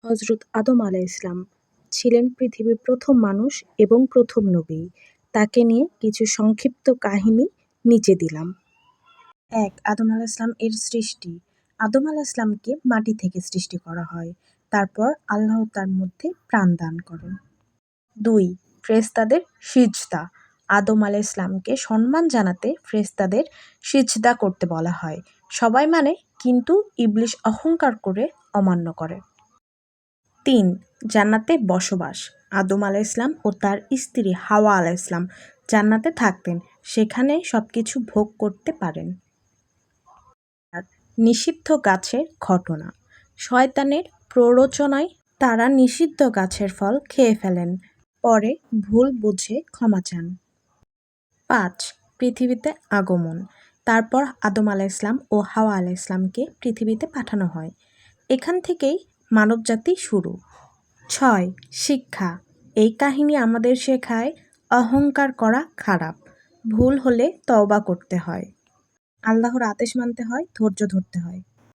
হযরত আদম আলাইহিসসালাম ছিলেন পৃথিবীর প্রথম মানুষ এবং প্রথম নবী। তাকে নিয়ে কিছু সংক্ষিপ্ত কাহিনী নিচে দিলাম। ১. আদম আলাইহিসসালাম এর সৃষ্টি। আদম আলাইহিসসালামকে মাটি থেকে সৃষ্টি করা হয়। তারপর আল্লাহ তার মধ্যে প্রাণ দান করেন। ২. ফেরেশতাদের সিজদা। আদম আলাইহিসসালামকে সম্মান জানাতে ফেরেশতাদের সিজদা করতে বলা হয়। সবাই মানে, কিন্তু ইবলিস অহংকার করে অমান্য করে। ৩. জান্নাতে বসবাস। আদম আলাইহিসসালাম ও তার স্ত্রী হাওয়া আলাইহিসসালাম জান্নাতে থাকতেন, সেখানে সবকিছু ভোগ করতে পারেন। আর নিষিদ্ধ গাছের ঘটনা। শয়তানের প্ররোচনায় তারা নিষিদ্ধ গাছের ফল খেয়ে ফেলেন, পরে ভুল বুঝে ক্ষমা চান। ৫. পৃথিবীতে আগমন। তারপর আদম আলাইহিসসালাম ও হাওয়া আলাইহিসসালামকে পৃথিবীতে পাঠানো হয়। এখান থেকেই মানবজাতি শুরু। ৬. শিক্ষা। এই কাহিনী আমাদের শেখায় অহংকার করা খারাপ, ভুল হলে তওবা করতে হয়, আল্লাহর আদেশ মানতে হয়, ধৈর্য ধরতে হয়।